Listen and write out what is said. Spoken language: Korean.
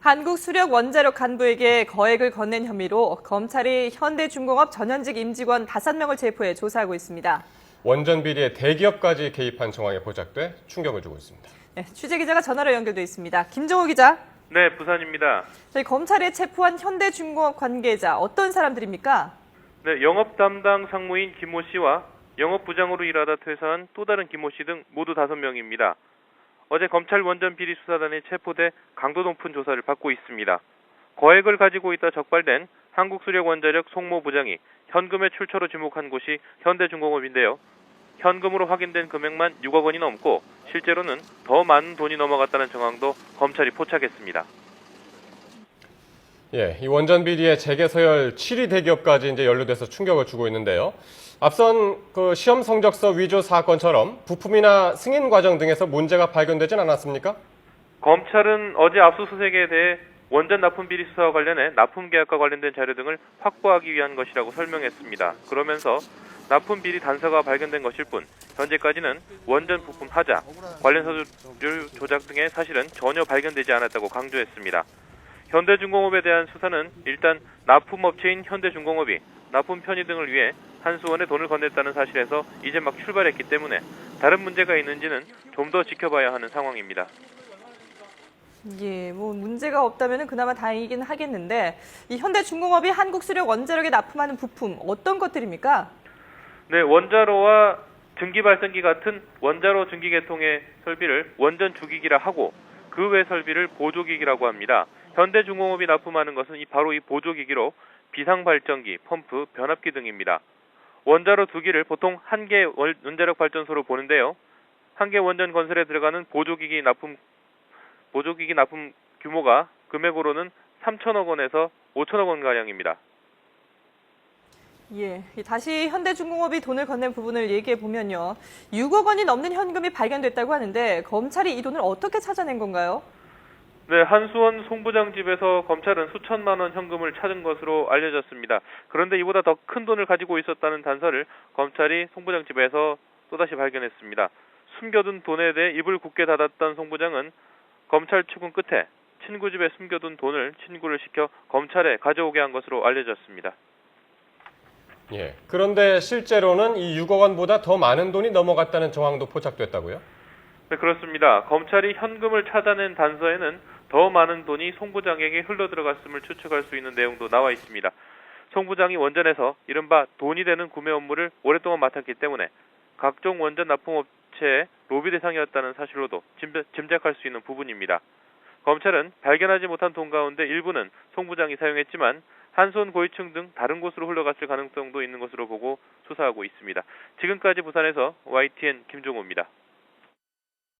한국수력원자력 간부에게 거액을 건넨 혐의로 검찰이 현대중공업 전현직 임직원 5명을 체포해 조사하고 있습니다. 원전 비리에 대기업까지 개입한 정황이 포착돼 충격을 주고 있습니다. 네, 취재기자가 전화로 연결돼 있습니다. 김종호 기자. 네, 부산입니다. 저희 검찰에 체포한 현대중공업 관계자 어떤 사람들입니까? 네, 영업 담당 상무인 김모 씨와 영업부장으로 일하다 퇴사한 또 다른 김모 씨 등 모두 5명입니다. 어제 검찰 원전 비리 수사단에 체포돼 강도 높은 조사를 받고 있습니다. 거액을 가지고 있다 적발된 한국수력원자력 송모 부장이 현금의 출처로 지목한 곳이 현대중공업인데요. 현금으로 확인된 금액만 6억 원이 넘고 실제로는 더 많은 돈이 넘어갔다는 정황도 검찰이 포착했습니다. 이 원전 비리에 재계 서열 7위 대기업까지 이제 연루돼서 충격을 주고 있는데요. 앞선 그 시험 성적서 위조 사건처럼 부품이나 승인 과정 등에서 문제가 발견되진 않았습니까? 검찰은 어제 압수수색에 대해 원전 납품 비리 수사와 관련해 납품 계약과 관련된 자료 등을 확보하기 위한 것이라고 설명했습니다. 그러면서 납품 비리 단서가 발견된 것일 뿐 현재까지는 원전 부품 하자, 관련 서류 조작 등의 사실은 전혀 발견되지 않았다고 강조했습니다. 현대중공업에 대한 수사는 일단 납품업체인 현대중공업이 납품 편의 등을 위해 한수원에 돈을 건넸다는 사실에서 이제 막 출발했기 때문에 다른 문제가 있는지는 좀 더 지켜봐야 하는 상황입니다. 뭐 문제가 없다면 그나마 다행이긴 하겠는데 이 현대중공업이 한국수력원자력에 납품하는 부품 어떤 것들입니까? 네, 원자로와 증기발전기 같은 원자로 증기계통의 설비를 원전 주기기라 하고 그 외 설비를 보조기기라고 합니다. 현대중공업이 납품하는 것은 바로 이 보조기기로 비상발전기, 펌프, 변압기 등입니다. 원자로 2기를 보통 한 개 원자력 발전소로 보는데요. 한 개 원전 건설에 들어가는 보조기기 납품 규모가 금액으로는 3천억 원에서 5천억 원 가량입니다. 다시 현대중공업이 돈을 건넨 부분을 얘기해 보면요. 6억 원이 넘는 현금이 발견됐다고 하는데 검찰이 이 돈을 어떻게 찾아낸 건가요? 네, 한수원 송 부장 집에서 검찰은 수천만 원 현금을 찾은 것으로 알려졌습니다. 그런데 이보다 더 큰 돈을 가지고 있었다는 단서를 검찰이 송 부장 집에서 또다시 발견했습니다. 숨겨둔 돈에 대해 입을 굳게 닫았던 송 부장은 검찰 추궁 끝에 친구 집에 숨겨둔 돈을 친구를 시켜 검찰에 가져오게 한 것으로 알려졌습니다. 그런데 실제로는 이 6억 원보다 더 많은 돈이 넘어갔다는 정황도 포착됐다고요? 네, 그렇습니다. 검찰이 현금을 찾아낸 단서에는 더 많은 돈이 송 부장에게 흘러들어갔음을 추측할 수 있는 내용도 나와 있습니다. 송 부장이 원전에서 이른바 돈이 되는 구매 업무를 오랫동안 맡았기 때문에 각종 원전 납품업체의 로비 대상이었다는 사실로도 짐작할 수 있는 부분입니다. 검찰은 발견하지 못한 돈 가운데 일부는 송 부장이 사용했지만 한수원 고위층 등 다른 곳으로 흘러갔을 가능성도 있는 것으로 보고 수사하고 있습니다. 지금까지 부산에서 YTN 김종호입니다.